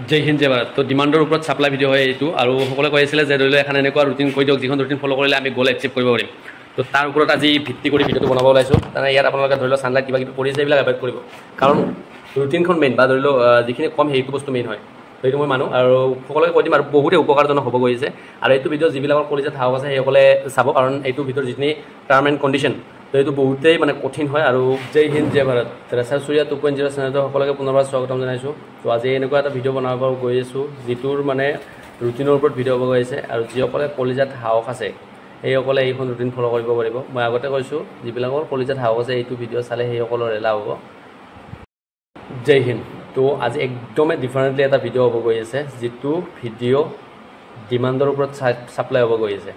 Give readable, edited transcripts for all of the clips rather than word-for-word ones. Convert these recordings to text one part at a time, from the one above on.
জয় হিন্দ জয় ভাৰত। তো ডিমাণ্ডৰ ওপৰত supply video' হয় এইটো, আৰু সকলোৱে কৈ আছিলে যে ধৰি লওক এখন এনেকুৱা ৰুটিন কৈ দিয়ক যিখন ৰুটিন ফ'ল' কৰিলে আমি গ'ল এচিভ কৰিব পাৰিম। তো তাৰ ওপৰত আজি ভিত্তি কৰি ভিডিঅ'টো বনাব ওলাইছোঁ। তাৰমানে ইয়াত আপোনালোকে ধৰি লওক চানলাইট কিবা কিবি পৰিছে এইবিলাক এভইড কৰিব, কাৰণ ৰুটিনখন মেইন বা ধৰি লওক যিখিনি কম সেইটো বস্তু মেইন হয়। সেইটো মই মানো আৰু সকলোকে কৈ দিম, আৰু বহুতে উপকাৰজনক হ'ব গৈছে। আৰু এইটো ভিডিঅ' যিবিলাকৰ কলিজাত সাহস আছে সেইসকলে চাব, কাৰণ এইটোৰ ভিতৰত যিখিনি টাৰ্ম এণ্ড কণ্ডিশ্যন তো এইটো বহুতেই মানে কঠিন হয়। আৰু জয় হিন্দ জয় ভাৰত। ৰেচাৰ চুৰিয়া 2.0 চেনেলটো সকলোকে পুনৰবাৰ স্বাগতম জনাইছোঁ। তো আজি এনেকুৱা এটা ভিডিঅ' বনাব গৈ আছোঁ যিটোৰ মানে ৰুটিনৰ ওপৰত ভিডিঅ' হ'ব গৈছে, আৰু যিসকলে কলিজাত সাহস আছে সেইসকলে এইখন ৰুটিন ফ'ল' কৰিব পাৰিব। মই আগতে কৈছোঁ যিবিলাকৰ কলিজাত সাহস আছে এইটো ভিডিঅ' চালে সেইসকলৰ লাভ হ'ব। জয় হিন্দ। তো আজি একদমেই ডিফাৰেণ্টলি এটা ভিডিঅ' হ'ব গৈ আছে, যিটো ভিডিঅ' ডিমাণ্ডৰ ওপৰত ছাপ্লাই হ'ব গৈ আছে।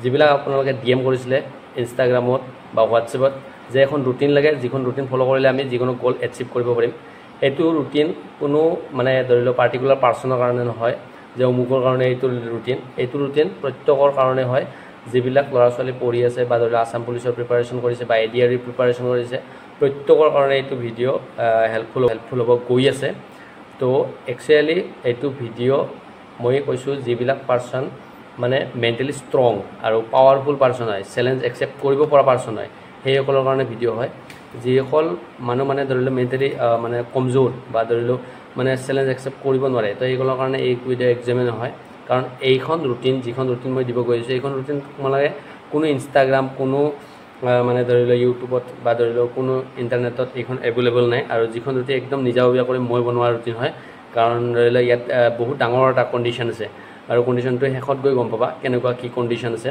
যিবিলাক আপোনালোকে DM কৰিছিলে ইনষ্টাগ্ৰামত বা হোৱাটছএপত যে এখন ৰুটিন লাগে, যিখন ৰুটিন ফ'ল' কৰিলে আমি যিকোনো গ'ল এচিভ কৰিব পাৰিম। এইটো ৰুটিন কোনো মানে ধৰি লওক পাৰ্টিকুলাৰ পাৰ্চনৰ কাৰণে নহয় যে অমুকৰ কাৰণে এইটো ৰুটিন প্ৰত্যেকৰ কাৰণে হয়। যিবিলাক ল'ৰা ছোৱালী পঢ়ি আছে বা ধৰি লওক আছাম পুলিচৰ প্ৰিপাৰেশ্যন কৰিছে বা ADR প্ৰিপাৰেশ্যন কৰিছে, প্ৰত্যেকৰ কাৰণে এইটো ভিডিঅ' হেল্পফুল হ'ব গৈ আছে। তো একচুৱেলি এইটো ভিডিঅ' মই কৈছোঁ যিবিলাক পাৰ্চন মানে মেণ্টেলি ষ্ট্ৰং আৰু পাৱাৰফুল পাৰ্চন হয়, চেলেঞ্জ একচেপ্ট কৰিব পৰা পাৰ্চন হয়, সেইসকলৰ কাৰণে ভিডিঅ' হয়। যিসকল মানুহ মানে ধৰি লওক মেণ্টেলি মানে কমজোৰ বা ধৰি লওক মানে চেলেঞ্জ একচেপ্ট কৰিব নোৱাৰে, তো এইসকলৰ কাৰণে এই ভিডিঅ' একজামে নহয়। কাৰণ এইখন ৰুটিন যিখন ৰুটিন মই দিব গৈছোঁ, এইখন ৰুটিন তোমালোকে কোনো ইনষ্টাগ্ৰাম, কোনো মানে ধৰি লওক ইউটিউবত বা ধৰি লওক কোনো ইণ্টাৰনেটত এইখন এভেইলেবল নাই। আৰু যিখন ৰুটিন একদম নিজাববীয়া কৰি মই বনোৱা ৰুটিন হয়, কাৰণ ধৰি লওক ইয়াত বহুত ডাঙৰ এটা কণ্ডিশ্যন আছে, আৰু কণ্ডিশ্যনটো শেষত গৈ গম পাবা কেনেকুৱা কি কণ্ডিশ্যন আছে।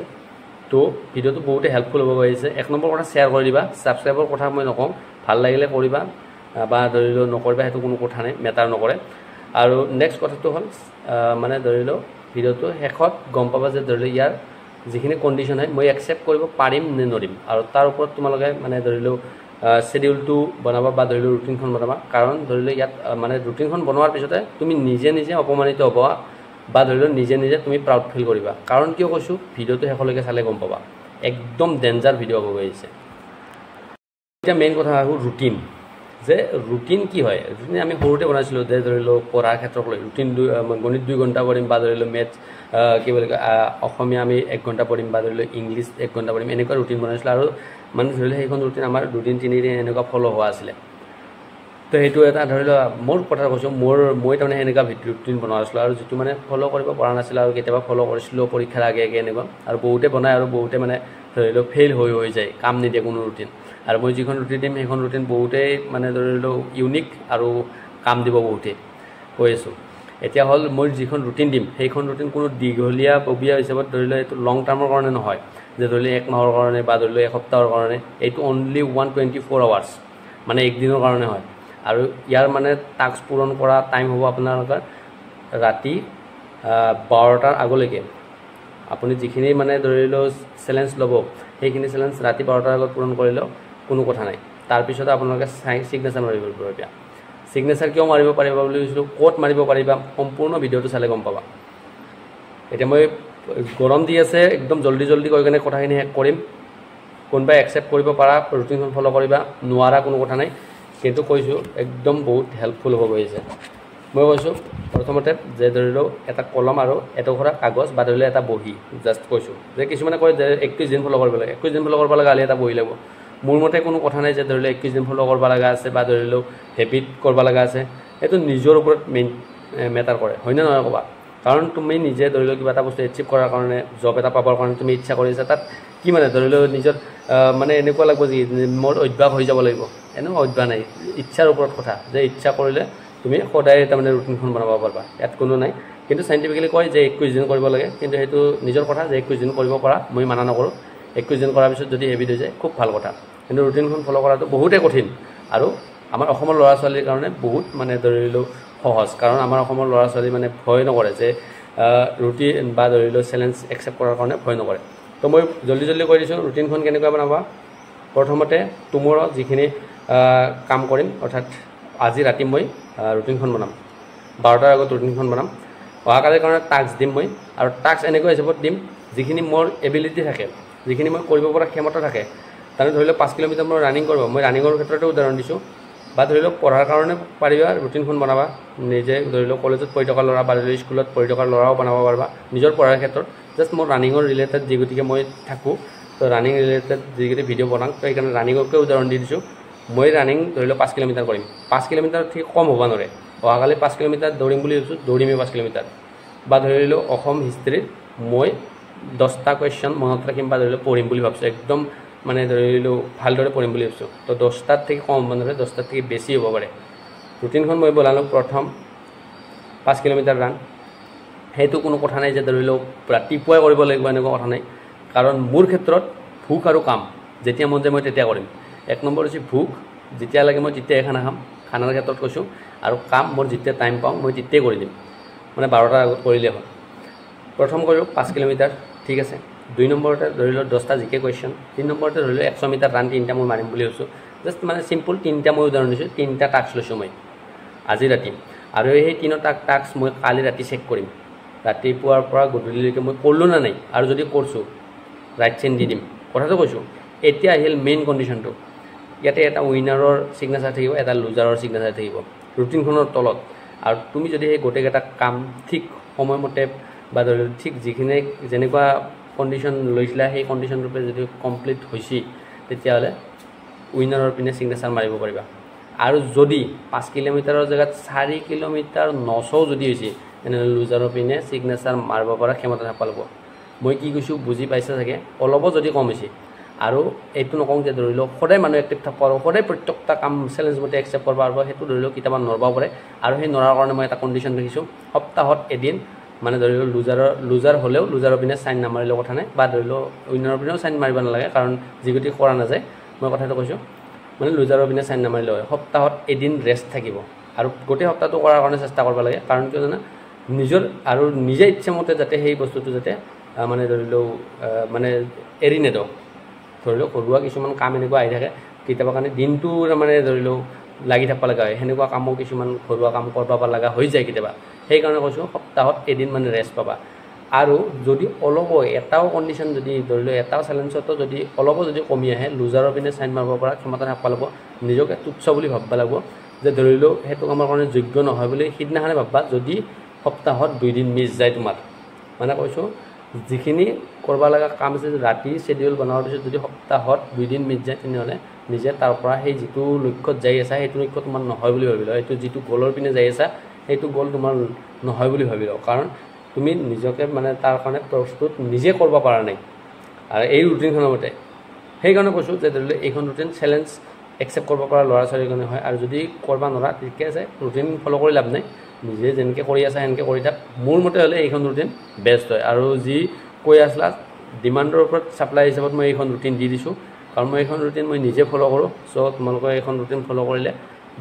তো ভিডিঅ'টো বহুতে হেল্পফুল হ'ব গৈছে। এক নম্বৰ কথা শ্বেয়াৰ কৰি দিবা। ছাবস্ক্ৰাইবৰ কথা মই নকওঁ, ভাল লাগিলে কৰিবা বা ধৰি লওক নকৰিবা, সেইটো কোনো কথা নাই, মেটাৰ নকৰে। আৰু নেক্সট কথাটো হ'ল মানে ধৰি লওক ভিডিঅ'টো শেষত গম পাবা যে ধৰি লওক ইয়াৰ যিখিনি কণ্ডিশ্যন হয় মই একচেপ্ট কৰিব পাৰিম নে নোৱাৰিম, আৰু তাৰ ওপৰত তোমালোকে মানে ধৰি লওক শ্বেডিউলটো বনাবা বা ধৰি লওক ৰুটিনখন বনাবা। কাৰণ ধৰি লওক ইয়াত মানে ৰুটিনখন বনোৱাৰ পিছতে তুমি নিজে অপমানিত হ'বা বা ধৰি লওক নিজে তুমি প্ৰাউড ফিল কৰিবা। কাৰণ কিয় কৈছোঁ, ভিডিঅ'টো শেষলৈকে চালে গম পাবা, একদম ডেঞ্জাৰ ভিডিঅ' হ'ব গৈছে। এতিয়া মেইন কথা হ'ল ৰুটিন, যে ৰুটিন কি হয়। ৰুটিন আমি সৰুতে বনাইছিলোঁ যে ধৰি লওক পঢ়াৰ ক্ষেত্ৰত লৈ ৰুটিন গণিত 2 ঘণ্টা পঢ়িম বা ধৰি লওক মেথছ কি বুলি কয় অসমীয়া আমি 1 ঘণ্টা পঢ়িম বা ধৰি লওক ইংলিছ 1 ঘণ্টা পঢ়িম, এনেকুৱা ৰুটিন বনাইছিলোঁ। আৰু মানে ধৰি লওক সেইখন ৰুটিন আমাৰ 2-3 দিন এনেকুৱা ফ'ল' হোৱা আছিলে। তো সেইটো এটা ধৰি লওক মোৰ কথা কৈছোঁ, মই তাৰমানে এনেকুৱা ৰুটিন বনোৱা আছিলোঁ, আৰু যিটো মানে ফ'ল' কৰিব পৰা নাছিলোঁ, আৰু কেতিয়াবা ফ'ল' কৰিছিলোঁ পৰীক্ষাৰ আগে এনেকুৱা। আৰু বহুতে বনায় আৰু বহুতে মানে ধৰি লওক ফেইল হৈ যায়, কাম নিদিয়ে কোনো ৰুটিন। আৰু মই যিখন ৰুটিন দিম সেইখন ৰুটিন বহুতেই মানে ধৰি লওক ইউনিক আৰু কাম দিব বহুতেই, কৈ আছোঁ। এতিয়া হ'ল মই যিখন ৰুটিন দিম সেইখন ৰুটিন কোনো দীঘলীয়া ববীয়া হিচাপত ধৰি লওক এইটো লং টাৰ্মৰ কাৰণে নহয়, যে ধৰি লওক 1 মাহৰ কাৰণে বা ধৰি লওক এসপ্তাহৰ কাৰণে। এইটো অনলি 124 আৱাৰ্ছ, মানে 1 দিনৰ কাৰণে হয়। আৰু ইয়াৰ মানে টাস্ক পূৰণ কৰা টাইম হ'ব আপোনালোকৰ ৰাতি 12টাৰ আগলৈকে। আপুনি যিখিনি মানে ধৰি লওক চেলেঞ্জ ল'ব সেইখিনি চেলেঞ্জ ৰাতি 12টাৰ আগত পূৰণ কৰিলেও কোনো কথা নাই। তাৰপিছতে আপোনালোকে ছিগনেচাৰ মাৰিব পাৰিবা। ছিগনেচাৰ কিয় মাৰিব পাৰিবা বুলি কৈছিলোঁ, ক'ত মাৰিব পাৰিবা, সম্পূৰ্ণ ভিডিঅ'টো চালে গম পাবা। এতিয়া মই গৰম দি আছে, একদম জল্দি কৈ কেনে কথাখিনি শেষ কৰিম। কোনোবাই একচেপ্ট কৰিব পাৰা ৰুটিনখন ফ'ল' কৰিবা, নোৱাৰা কোনো কথা নাই, কিন্তু কৈছোঁ একদম বহুত হেল্পফুল হ'ব গৈছে। মই কৈছোঁ প্ৰথমতে যে ধৰি লওক এটা কলম আৰু এটুকুৰা কাগজ বা ধৰি লওক এটা বহী, জাষ্ট কৈছোঁ যে কিছুমানে কয় যে 21 দিন ফ'ল' কৰিব লাগে। 21 দিন ফ'ল' কৰিব লগা হ'লে এটা বহী লাগিব। মোৰ মতে কোনো কথা নাই যে ধৰি লওক 21 দিন ফ'ল' কৰিব লগা আছে বা ধৰি লওক হেবিট কৰিব লগা আছে। এইটো নিজৰ ওপৰত মেটাৰ কৰে, হয়নে নহয় ক'বা। কাৰণ তুমি নিজে ধৰি লওক কিবা এটা বস্তু এচিভ কৰাৰ কাৰণে, জব এটা পাবৰ কাৰণে তুমি ইচ্ছা কৰিছা, তাত কি মানে ধৰি লওক নিজৰ মানে এনেকুৱা লাগিব যে মোৰ অভ্যাস হৈ যাব লাগিব, এনেকুৱা অভ্যাস নাই। ইচ্ছাৰ ওপৰত কথা, যে ইচ্ছা কৰিলে তুমি সদায় তাৰমানে ৰুটিনখন বনাব পাৰিবা, ইয়াত কোনো নাই। কিন্তু চাইণ্টিফিকেলি কয় যে 21 দিন কৰিব লাগে, কিন্তু সেইটো নিজৰ কথা যে 21 দিন কৰিব পৰা, মই মানা নকৰোঁ। 21 দিন কৰাৰ পিছত যদি হেবিট হৈ যায় খুব ভাল কথা, কিন্তু ৰুটিনখন ফ'ল' কৰাটো বহুতেই কঠিন। আৰু আমাৰ অসমৰ ল'ৰা ছোৱালীৰ কাৰণে বহুত মানে ধৰি লওক সহজ, কাৰণ আমাৰ অসমৰ ল'ৰা ছোৱালী মানে ভয় নকৰে, যে ৰুটিন বা ধৰি লওক চেলেঞ্জ একচেপ্ট কৰাৰ কাৰণে ভয় নকৰে। তো মই জল্দি কৈ দিছোঁ ৰুটিনখন কেনেকুৱা বনাবা। প্ৰথমতে টুমৰো যিখিনি কাম কৰিম, অৰ্থাৎ আজি ৰাতি মই ৰুটিনখন বনাম, 12টাৰ আগত ৰুটিনখন বনাম। অহাকালিৰ কাৰণে টাস্ক দিম মই, আৰু টাস্ক এনেকুৱা হিচাপত দিম যিখিনি মোৰ এবিলিটি থাকে, যিখিনি মই কৰিব পৰা ক্ষমতা থাকে। তাৰমানে ধৰি লওক 5 কিলোমিটাৰ মই ৰানিং কৰিব, মই ৰানিঙৰ ক্ষেত্ৰতে উদাহৰণ দিছোঁ। বা ধৰি লওক পঢ়াৰ কাৰণে পাৰিবা ৰুটিনখন বনাবা নিজে ধৰি লওক কলেজত পঢ়ি থকা ল'ৰা বা ধৰি লওক স্কুলত পঢ়ি থকা ল'ৰাও বনাব পাৰিবা নিজৰ পঢ়াৰ ক্ষেত্ৰত জাষ্ট মোৰ ৰানিঙৰ ৰিলেটেড যি গতিকে মই থাকোঁ তো ৰানিং ৰিলেটেড যিকেইটা ভিডিঅ' বনাওঁ তো সেইকাৰণে ৰানিঙকে উদাহৰণ দি দিছোঁ মই ৰানিং ধৰি লওক 5 কিলোমিটাৰ কৰিম 5 কিলোমিটাৰ ঠিক কম হ'ব নোৱাৰে অহাকালি 5 কিলোমিটাৰ দৌৰিম বুলি ভাবিছোঁ দৌৰিমেই 5 কিলোমিটাৰ বা ধৰি লওক অসম হিষ্ট্ৰীৰ মই 10টা কুৱেশ্যন মনত ৰাখিম বা ধৰি লওক পঢ়িম বুলি ভাবিছোঁ একদম মানে ধৰি লওক ভালদৰে পঢ়িম বুলি ভাবিছোঁ তো 10টাত থেকে কম হ'ব নোৱাৰে 10টাত থেকে বেছি হ'ব পাৰে ৰুটিনখন মই বনালোঁ প্ৰথম 5 কিলোমিটাৰ ৰান সেইটো কোনো কথা নাই যে ধৰি লওক ৰাতিপুৱাই কৰিব লাগিব এনেকুৱা কথা নাই কাৰণ মোৰ ক্ষেত্ৰত ভোক আৰু কাম যেতিয়া মন যায় মই তেতিয়া কৰিম 1 নম্বৰ হৈছে ভোক যেতিয়া লাগে মই তেতিয়াই খানা খাম খানাৰ ক্ষেত্ৰত কৈছোঁ আৰু কাম মোৰ যেতিয়া টাইম পাওঁ মই তেতিয়াই কৰি দিম মানে 12টাৰ আগত কৰিলে হ'ল প্ৰথম কৰিলোঁ 5 কিলোমিটাৰ ঠিক আছে 2 নম্বৰতে ধৰি লওক 10টা জিকে কুৱেশ্যন 3 নম্বৰতে ধৰি লওক 100 মিটাৰ ৰান 3টা মই মাৰিম বুলি ভাবিছোঁ জাষ্ট মানে চিম্পল 3টা মই উদাহৰণ দিছোঁ 3টা টাস্ক লৈছোঁ মই আজি ৰাতি আৰু সেই 3টা টাস্ক মই কালি ৰাতি চেক কৰিম ৰাতিপুৱাৰ পৰা গধূলিলৈকে মই কৰিলোঁ না নাই আৰু যদি কৰিছোঁ ৰাইট চেইন দি দিম কথাটো কৈছোঁ এতিয়া আহিল মেইন কণ্ডিশ্যনটো ইয়াতে এটা উইনাৰৰ ছিগনেচাৰ থাকিব এটা লুজাৰৰ ছিগনেচাৰ থাকিব ৰুটিনখনৰ তলত আৰু তুমি যদি সেই গোটেইকেইটা কাম ঠিক সময়মতে বা ধৰি লওক ঠিক যিখিনি যেনেকুৱা কণ্ডিশ্যন লৈছিলা সেই কণ্ডিশ্যন ৰূপে যদি কমপ্লিট হৈছে তেতিয়াহ'লে উইনাৰৰ পিনে ছিগনেচাৰ মাৰিব পাৰিবা আৰু যদি 5 কিলোমিটাৰৰ জেগাত 4 কিলোমিটাৰ 900 যদি হৈছে তেনেহ'লে লুজাৰৰ পিনে ছিগনেচাৰ মাৰিব পৰা ক্ষমতা থাকবা লাগিব মই কি কৈছোঁ বুজি পাইছা চাগে অলপো যদি কম হৈছে আৰু এইটো নকওঁ যে ধৰি লওক সদায় মানুহ এক্টিভ থাকিব আৰু সদায় প্ৰত্যেকটা কাম চেলেঞ্জ মতে একচেপ্ট কৰিব পাৰিব সেইটো ধৰি লওক কেতিয়াবা নৰবাও পাৰে আৰু সেই নৰাৰ কাৰণে মই এটা কণ্ডিশ্যন ৰাখিছোঁ সপ্তাহত এদিন মানে ধৰি লওক লুজাৰ হ'লেও লুজাৰৰ পিনে চাইন নামাৰিলেও কথা নাই বা ধৰি লওক উইনাৰৰ পিনেও চাইন মাৰিব নালাগে কাৰণ যিগতি কৰা নাযায় মই কথাটো কৈছোঁ মানে লুজাৰৰ পিনে চাইন নামাৰিলেও হয় সপ্তাহত এদিন ৰেষ্ট থাকিব আৰু গোটেই সপ্তাহটো কৰাৰ কাৰণে চেষ্টা কৰিব লাগে কাৰণ কিয় জানা নিজৰ আৰু নিজে ইচ্ছামতে যাতে সেই বস্তুটো যাতে মানে ধৰি লওক মানে এৰি নেদক ধৰি লওক ঘৰুৱা কিছুমান কাম এনেকুৱা আহি থাকে কেতিয়াবা কাৰণে দিনটো মানে ধৰি লওক লাগি থাকিব লগা হয় সেনেকুৱা কামো কিছুমান ঘৰুৱা কাম কৰিব লগা হৈ যায় কেতিয়াবা সেইকাৰণে কৈছোঁ সপ্তাহত এদিন মানে ৰেষ্ট পাবা আৰু যদি অলপো এটাও কণ্ডিশ্যন যদি ধৰি লওক এটাও চেলেঞ্জতো যদি অলপো যদি কমি আহে লুজাৰৰ পিনে চাইন মাৰিব পৰা ক্ষমতা থাকিব লাগিব নিজকে তুচ্ছ বুলি ভাবিব লাগিব যে ধৰি লওক সেইটো কামৰ কাৰণে যোগ্য নহয় বুলি সিদিনাখনে ভাববা যদি সপ্তাহত 2 দিন মিছ যায় তোমাৰ মানে কৈছোঁ যিখিনি কৰিব লগা কাম আছে ৰাতি শেডিউল বনোৱাৰ পিছত যদি সপ্তাহত 2 দিন মিছ যায় তেনেহ'লে নিজে তাৰ পৰা সেই যিটো লক্ষ্যত যাই আছা সেইটো লক্ষ্য তোমাৰ নহয় বুলি ভাবি লওঁ এইটো যিটো গ'লৰ পিনে যাই আছা সেইটো গ'ল তোমাৰ নহয় বুলি ভাবি লওঁ কাৰণ তুমি নিজকে মানে তাৰ কাৰণে প্ৰস্তুত নিজে কৰিব পৰা নাই আৰু এই ৰুটিনখনৰ মতে সেইকাৰণে কৈছোঁ যে ধৰি লওক এইখন ৰুটিন চেলেঞ্জ একচেপ্ট কৰিব পৰা ল'ৰা ছোৱালীৰ কাৰণে হয় আৰু যদি কৰিব নোৱাৰা ঠিকে আছে ৰুটিন ফ'ল' কৰি লাভ নাই নিজে যেনেকৈ কৰি আছা সেনেকৈ কৰি থাক মোৰ মতে হ'লে এইখন ৰুটিন বেষ্ট হয় আৰু যি কৈ আছিলা ডিমাণ্ডৰ ওপৰত ছাপ্লাই হিচাপত মই এইখন ৰুটিন দি দিছোঁ কাৰণ মই এইখন ৰুটিন মই নিজে ফ'ল' কৰোঁ চ' তোমালোকে এইখন ৰুটিন ফ'ল' কৰিলে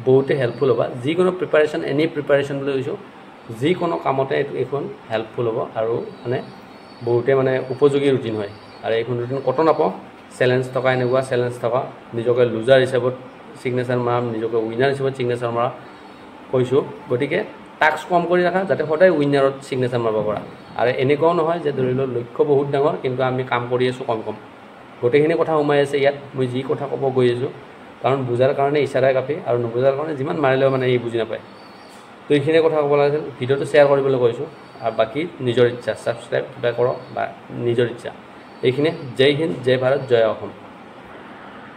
বহুতে হেল্পফুল হ'বা যিকোনো প্ৰিপাৰেশ্যন এনি প্ৰিপাৰেশ্যন বুলি কৈছোঁ যিকোনো কামতে এইখন হেল্পফুল হ'ব আৰু মানে বহুতে মানে উপযোগী ৰুটিন হয় আৰু এইখন ৰুটিন ক'তো নাপাওঁ চেলেঞ্জ থকা এনেকুৱা চেলেঞ্জ থকা নিজকে লুজাৰ হিচাপত ছিগনেচাৰ মাৰা নিজকে উইনাৰ হিচাপত ছিগনেচাৰ মাৰা কৈছোঁ গতিকে টাস্ক কম কৰি ৰাখা যাতে সদায় উইনাৰত ছিগনেচাৰ মাৰিব পৰা আৰু এনেকুৱাও নহয় যে ধৰি লওক লক্ষ্য বহুত ডাঙৰ কিন্তু আমি কাম কৰি আছোঁ কম গোটেইখিনি কথা সোমাই আছে ইয়াত মই যি কথা ক'ব গৈ আছোঁ কাৰণ বুজাৰ কাৰণে ইচাৰাই কাপি আৰু নুবুজাৰ কাৰণে যিমান মাৰিলেও মানে এই বুজি নাপায় তো এইখিনি কথা ক'ব লাগিছিল ভিডিঅ'টো শ্বেয়াৰ কৰিবলৈ কৈছোঁ আৰু বাকী নিজৰ ইচ্ছা ছাবস্ক্ৰাইব কিবা কৰক বা নিজৰ ইচ্ছা এইখিনি জয় হিন্দ জয় ভাৰত জয় অসম